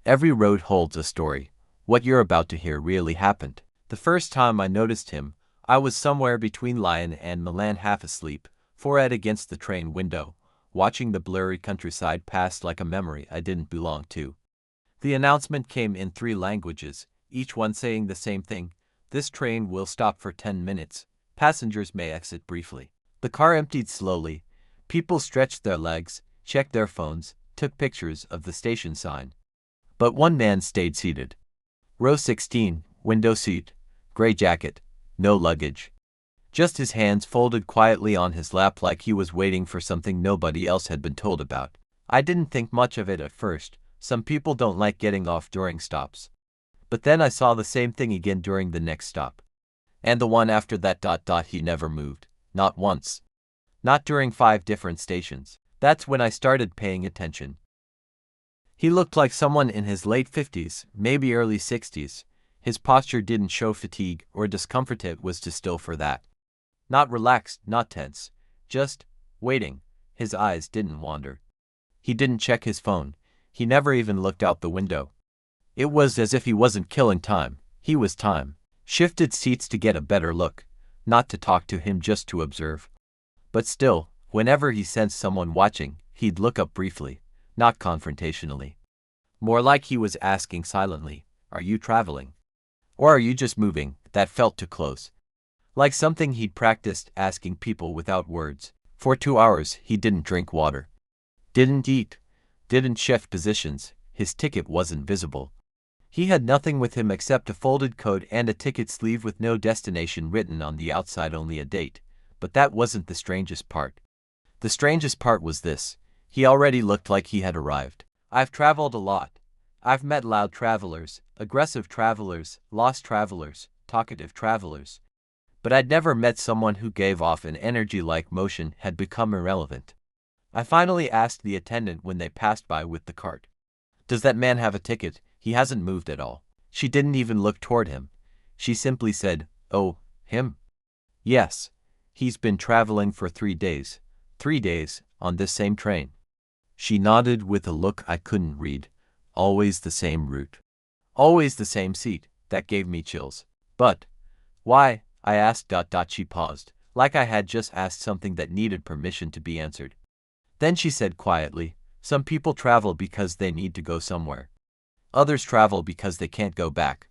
Every road holds a story. What you're about to hear really happened. The first time I noticed him, I was somewhere between Lyon and Milan, half asleep, forehead against the train window, watching the blurry countryside pass like a memory I didn't belong to. The announcement came in 3 languages, each one saying the same thing: this train will stop for 10 minutes. Passengers may exit briefly. The car emptied slowly. People stretched their legs, checked their phones, took pictures of the station sign. But one man stayed seated. Row 16, window seat, gray jacket, no luggage. Just his hands folded quietly on his lap like he was waiting for something nobody else had been told about. I didn't think much of it at first. Some people don't like getting off during stops. But then I saw the same thing again during the next stop. And the one after that. He never moved. Not once. Not during 5 different stations. That's when I started paying attention. He looked like someone in his late 50s, maybe early 60s. His posture didn't show fatigue or discomfort, it was too still for that. Not relaxed, not tense. Just waiting. His eyes didn't wander. He didn't check his phone. He never even looked out the window. It was as if he wasn't killing time. He was time. Shifted seats to get a better look. Not to talk to him, just to observe. But still, whenever he sensed someone watching, he'd look up briefly. Not confrontationally. More like he was asking silently, "Are you traveling? Or are you just moving?" That felt too close. Like something he'd practiced asking people without words. For 2 hours, he didn't drink water. Didn't eat. Didn't shift positions. His ticket wasn't visible. He had nothing with him except a folded coat and a ticket sleeve with no destination written on the outside, only a date. But that wasn't the strangest part. The strangest part was this: he already looked like he had arrived. I've traveled a lot. I've met loud travelers, aggressive travelers, lost travelers, talkative travelers. But I'd never met someone who gave off an energy like motion had become irrelevant. I finally asked the attendant when they passed by with the cart, "Does that man have a ticket? He hasn't moved at all." She didn't even look toward him. She simply said, "Oh, him? Yes. He's been traveling for 3 days. 3 days, on this same train." She nodded with a look I couldn't read. Always the same route. Always the same seat. That gave me chills. "But why?" I asked. She paused, like I had just asked something that needed permission to be answered. Then she said quietly, "Some people travel because they need to go somewhere. Others travel because they can't go back."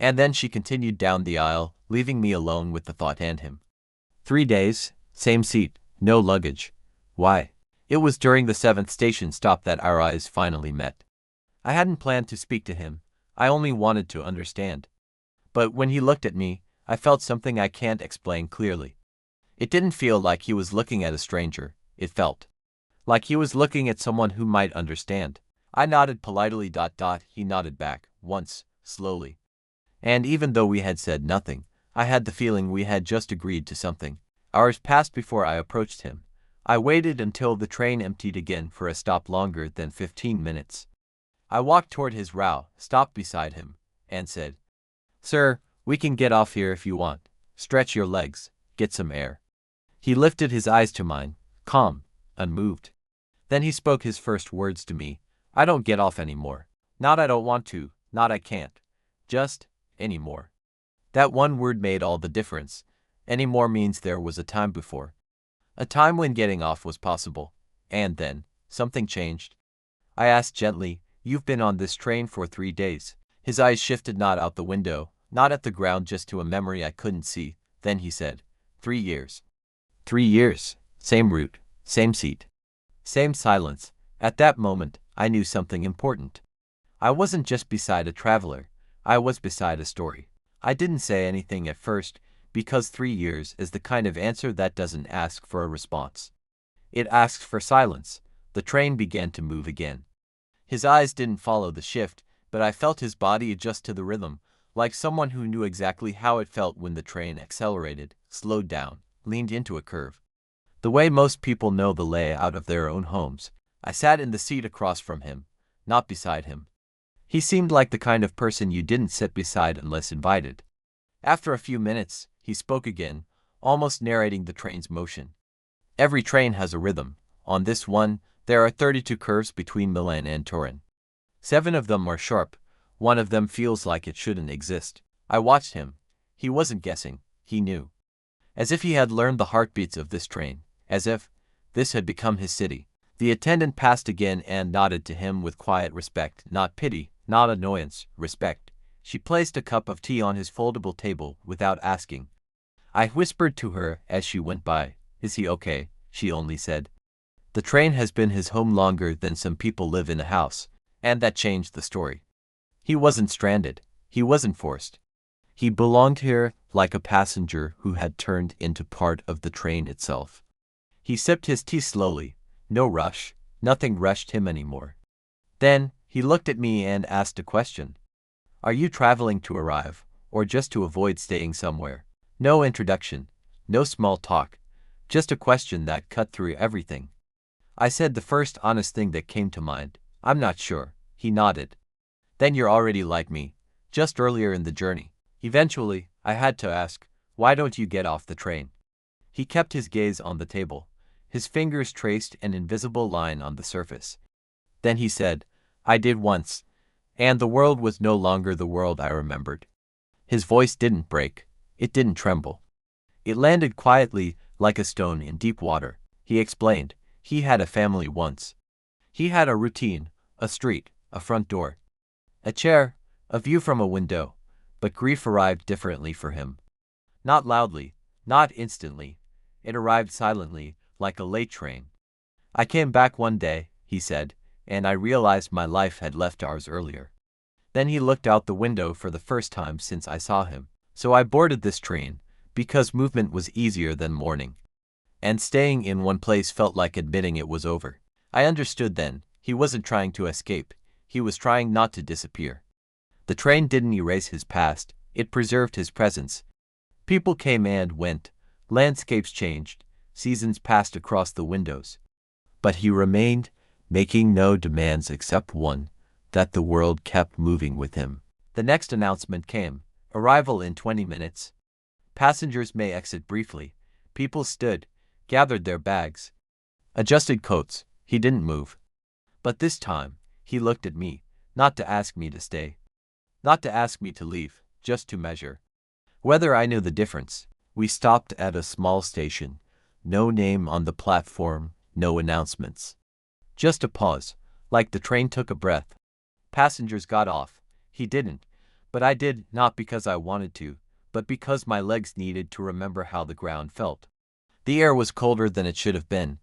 And then she continued down the aisle, leaving me alone with the thought and him. 3 days, same seat, no luggage. Why? It was during the 7th station stop that our eyes finally met. I hadn't planned to speak to him. I only wanted to understand. But when he looked at me, I felt something I can't explain clearly. It didn't feel like he was looking at a stranger. It felt like he was looking at someone who might understand. I nodded politely. He nodded back, once, slowly. And even though we had said nothing, I had the feeling we had just agreed to something. Hours passed before I approached him. I waited until the train emptied again for a stop longer than 15 minutes. I walked toward his row, stopped beside him, and said, "Sir, we can get off here if you want. Stretch your legs, get some air." He lifted his eyes to mine, calm, unmoved. Then he spoke his first words to me. "I don't get off anymore. Not I don't want to, not I can't. Just, anymore." That one word made all the difference. Anymore means there was a time before. A time when getting off was possible. And then, something changed. I asked gently, "You've been on this train for 3 days. His eyes shifted, not out the window, not at the ground, just to a memory I couldn't see. Then he said, 3 years. 3 years. Same route, same seat. Same silence. At that moment, I knew something important. I wasn't just beside a traveler. I was beside a story. I didn't say anything at first, because 3 years is the kind of answer that doesn't ask for a response. It asks for silence. The train began to move again. His eyes didn't follow the shift, but I felt his body adjust to the rhythm, like someone who knew exactly how it felt when the train accelerated, slowed down, leaned into a curve. The way most people know the layout of their own homes. I sat in the seat across from him, not beside him. He seemed like the kind of person you didn't sit beside unless invited. After a few minutes, he spoke again, almost narrating the train's motion. "Every train has a rhythm. On this one, there are 32 curves between Milan and Turin. 7 of them are sharp, one of them feels like it shouldn't exist. I watched him. He wasn't guessing, he knew. As if he had learned the heartbeats of this train, as if this had become his city. The attendant passed again and nodded to him with quiet respect, not pity, not annoyance, respect. She placed a cup of tea on his foldable table without asking. I whispered to her as she went by. Is he okay? She only said. The train has been his home longer than some people live in a house, and that changed the story. He wasn't stranded. He wasn't forced. He belonged here like a passenger who had turned into part of the train itself. He sipped his tea slowly. No rush. Nothing rushed him anymore. Then, he looked at me and asked a question. Are you traveling to arrive, or just to avoid staying somewhere? No introduction. No small talk. Just a question that cut through everything. I said the first honest thing that came to mind. I'm not sure. He nodded. Then you're already like me. Just earlier in the journey. Eventually, I had to ask, why don't you get off the train? He kept his gaze on the table. His fingers traced an invisible line on the surface. Then he said, I did once. And the world was no longer the world I remembered. His voice didn't break. It didn't tremble. It landed quietly like a stone in deep water. He explained, he had a family once. He had a routine, a street, a front door, a chair, a view from a window. But grief arrived differently for him. Not loudly, not instantly. It arrived silently, like a late train. I came back one day, he said, and I realized my life had left ours earlier. Then he looked out the window for the first time since I saw him. So I boarded this train, because movement was easier than mourning. And staying in one place felt like admitting it was over. I understood then, he wasn't trying to escape, he was trying not to disappear. The train didn't erase his past, it preserved his presence. People came and went, landscapes changed, seasons passed across the windows. But he remained, making no demands except one, that the world kept moving with him. The next announcement came, arrival in 20 minutes. Passengers may exit briefly. People stood, gathered their bags, adjusted coats. He didn't move. But this time, he looked at me, not to ask me to stay. Not to ask me to leave, just to measure whether I knew the difference. We stopped at a small station. No name on the platform, no announcements. Just a pause, like the train took a breath. Passengers got off. He didn't, but I did, not because I wanted to, but because my legs needed to remember how the ground felt. The air was colder than it should have been.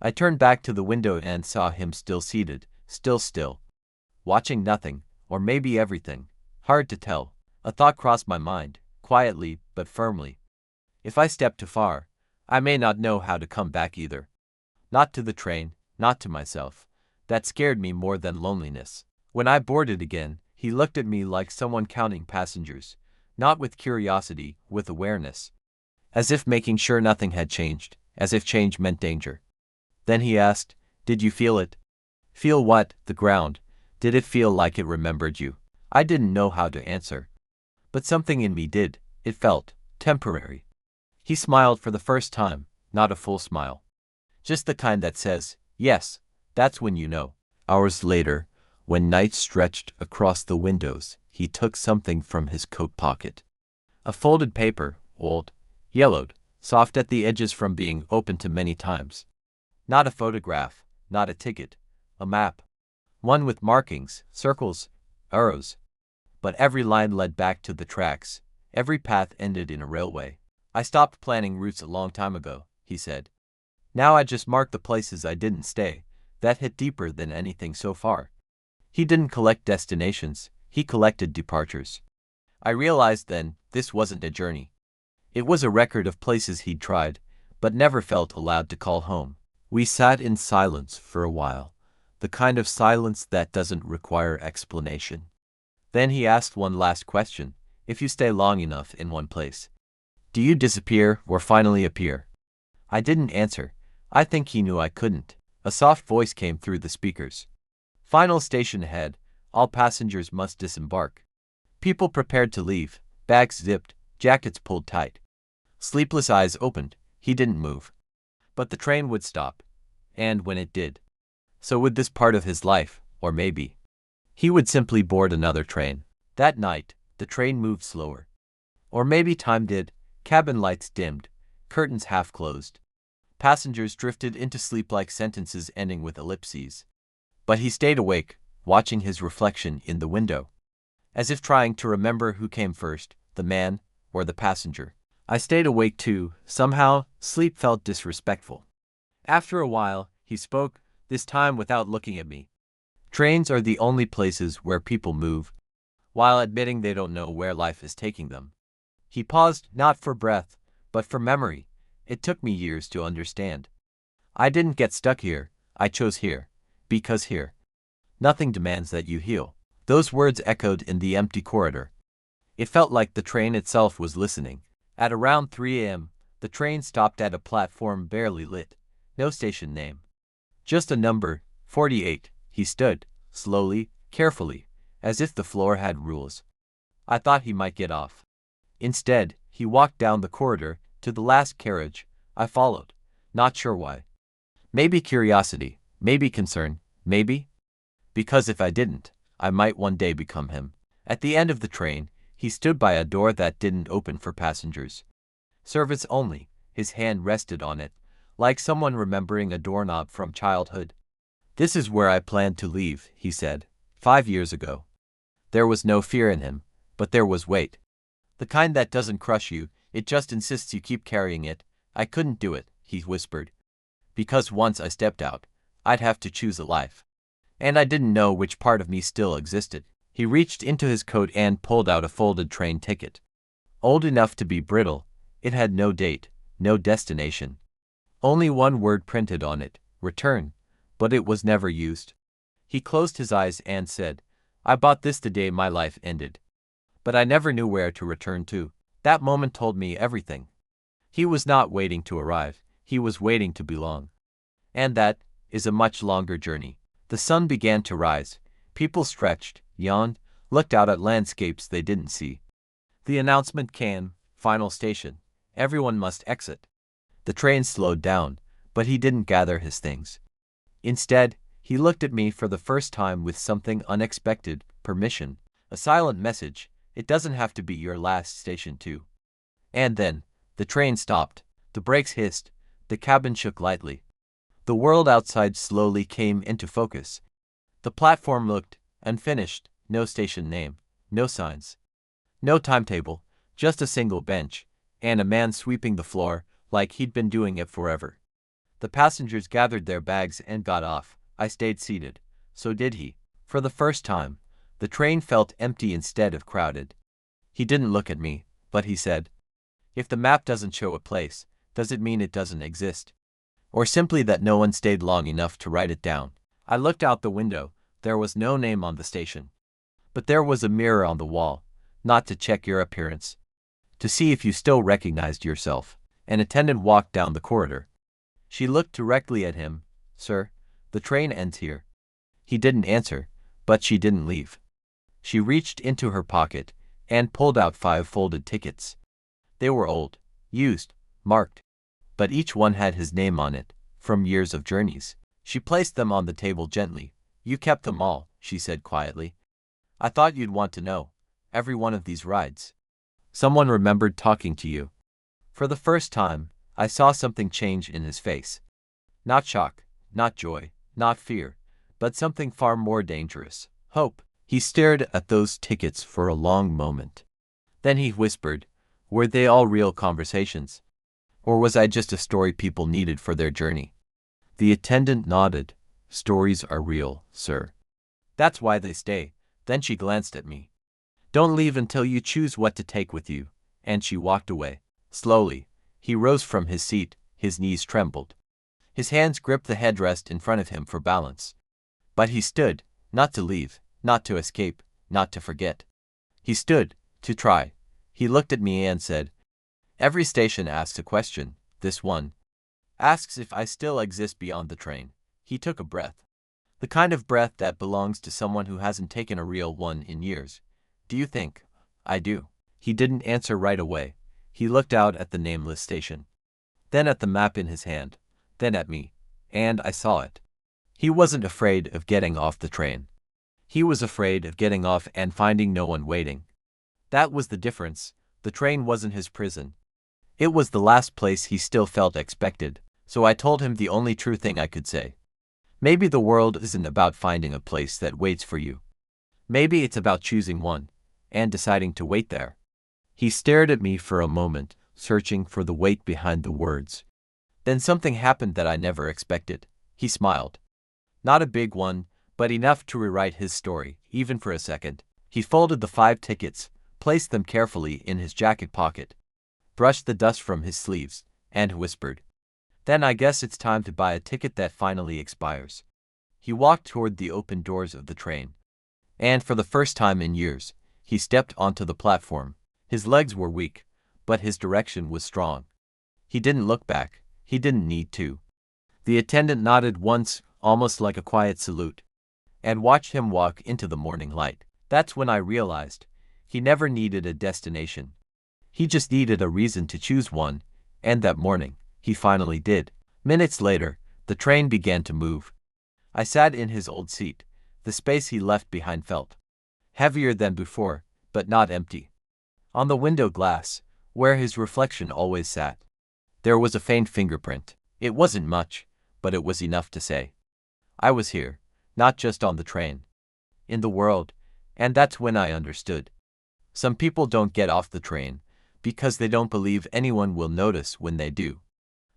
I turned back to the window and saw him still seated, still, watching nothing, or maybe everything. Hard to tell. A thought crossed my mind, quietly but firmly. If I step too far, I may not know how to come back either. Not to the train, not to myself. That scared me more than loneliness. When I boarded again, he looked at me like someone counting passengers, not with curiosity, with awareness. As if making sure nothing had changed, as if change meant danger. Then he asked, did you feel it? Feel what? The ground. Did it feel like it remembered you? I didn't know how to answer. But something in me did. It felt temporary. He smiled for the first time, not a full smile. Just the kind that says, yes, that's when you know. Hours later, when night stretched across the windows, he took something from his coat pocket. A folded paper, old, yellowed, soft at the edges from being opened too many times. Not a photograph, not a ticket, a map. One with markings, circles, arrows. But every line led back to the tracks. Every path ended in a railway. I stopped planning routes a long time ago, he said. Now I just marked the places I didn't stay. That hit deeper than anything so far. He didn't collect destinations, he collected departures. I realized then, this wasn't a journey. It was a record of places he'd tried, but never felt allowed to call home. We sat in silence for a while, the kind of silence that doesn't require explanation. Then he asked one last question. If you stay long enough in one place, do you disappear or finally appear? I didn't answer. I think he knew I couldn't. A soft voice came through the speakers. Final station ahead. All passengers must disembark. People prepared to leave, bags zipped, jackets pulled tight. Sleepless eyes opened. He didn't move. But the train would stop. And when it did, so would this part of his life, or maybe He would simply board another train. That night, the train moved slower. Or maybe time did. Cabin lights dimmed, curtains half closed. Passengers drifted into sleep like sentences ending with ellipses. But he stayed awake, watching his reflection in the window, as if trying to remember who came first, the man or the passenger. I stayed awake too. Somehow, sleep felt disrespectful. After a while, he spoke, this time without looking at me. Trains are the only places where people move, while admitting they don't know where life is taking them. He paused, not for breath, but for memory. It took me years to understand. I didn't get stuck here, I chose here. Because here, nothing demands that you heal. Those words echoed in the empty corridor. It felt like the train itself was listening. At around 3 a.m., the train stopped at a platform barely lit. No station name. Just a number, 48. He stood, slowly, carefully, as if the floor had rules. I thought he might get off. Instead, he walked down the corridor to the last carriage. I followed, not sure why. Maybe curiosity, maybe concern, maybe because if I didn't, I might one day become him. At the end of the train, he stood by a door that didn't open for passengers. Service only. His hand rested on it, like someone remembering a doorknob from childhood. This is where I planned to leave, he said, 5 years ago. There was no fear in him, but there was weight. The kind that doesn't crush you, it just insists you keep carrying it. I couldn't do it, he whispered. Because once I stepped out, I'd have to choose a life. And I didn't know which part of me still existed. He reached into his coat and pulled out a folded train ticket. Old enough to be brittle, it had no date, no destination. Only one word printed on it, return, but it was never used. He closed his eyes and said, I bought this the day my life ended. But I never knew where to return to. That moment told me everything. He was not waiting to arrive, he was waiting to belong. And that is a much longer journey. The sun began to rise. People stretched, yawned, looked out at landscapes they didn't see. The announcement came, final station. Everyone must exit. The train slowed down, but he didn't gather his things. Instead, he looked at me for the first time with something unexpected, permission, a silent message. It doesn't have to be your last station too. And then, the train stopped, the brakes hissed, the cabin shook lightly. The world outside slowly came into focus. The platform looked unfinished, no station name, no signs, no timetable, just a single bench, and a man sweeping the floor like he'd been doing it forever. The passengers gathered their bags and got off. I stayed seated. So did he. For the first time, the train felt empty instead of crowded. He didn't look at me, but he said, if the map doesn't show a place, does it mean it doesn't exist? Or simply that no one stayed long enough to write it down? I looked out the window. There was no name on the station. But there was a mirror on the wall, not to check your appearance, to see if you still recognized yourself. An attendant walked down the corridor. She looked directly at him. Sir, the train ends here. He didn't answer, but she didn't leave. She reached into her pocket and pulled out 5 folded tickets. They were old, used, marked, but each one had his name on it, from years of journeys. She placed them on the table gently. You kept them all, she said quietly. I thought you'd want to know. Every one of these rides. Someone remembered talking to you. For the first time, I saw something change in his face. Not shock, not joy, not fear, but something far more dangerous. Hope. He stared at those tickets for a long moment. Then he whispered, were they all real conversations? Or was I just a story people needed for their journey? The attendant nodded. Stories are real, sir. That's why they stay. Then she glanced at me. Don't leave until you choose what to take with you. And she walked away. Slowly, he rose from his seat. His knees trembled. His hands gripped the headrest in front of him for balance. But he stood, not to leave, not to escape, not to forget. He stood, to try. He looked at me and said, every station asks a question. This one asks if I still exist beyond the train. He took a breath. The kind of breath that belongs to someone who hasn't taken a real one in years. Do you think I do? He didn't answer right away. He looked out at the nameless station. Then at the map in his hand. Then at me. And I saw it. He wasn't afraid of getting off the train. He was afraid of getting off and finding no one waiting. That was the difference. The train wasn't his prison. It was the last place he still felt expected, so I told him the only true thing I could say. Maybe the world isn't about finding a place that waits for you. Maybe it's about choosing one, and deciding to wait there. He stared at me for a moment, searching for the weight behind the words. Then something happened that I never expected. He smiled. Not a big one, but enough to rewrite his story, even for a second. He folded the 5 tickets, placed them carefully in his jacket pocket, brushed the dust from his sleeves, and whispered, "Then I guess it's time to buy a ticket that finally expires." He walked toward the open doors of the train. And for the first time in years, he stepped onto the platform. His legs were weak, but his direction was strong. He didn't look back. He didn't need to. The attendant nodded once, almost like a quiet salute, and watched him walk into the morning light. That's when I realized he never needed a destination. He just needed a reason to choose one, and that morning, he finally did. Minutes later, the train began to move. I sat in his old seat. The space he left behind felt heavier than before, but not empty. On the window glass, where his reflection always sat, there was a faint fingerprint. It wasn't much, but it was enough to say, I was here, not just on the train, in the world, and that's when I understood. Some people don't get off the train because they don't believe anyone will notice when they do.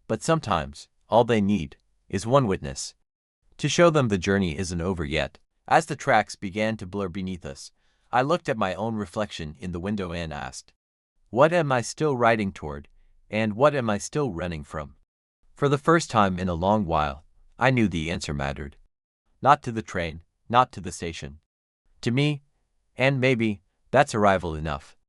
But sometimes, all they need is one witness to show them the journey isn't over yet. As the tracks began to blur beneath us, I looked at my own reflection in the window and asked, what am I still riding toward, and what am I still running from? For the first time in a long while, I knew the answer mattered. Not to the train, not to the station. To me, and maybe that's arrival enough.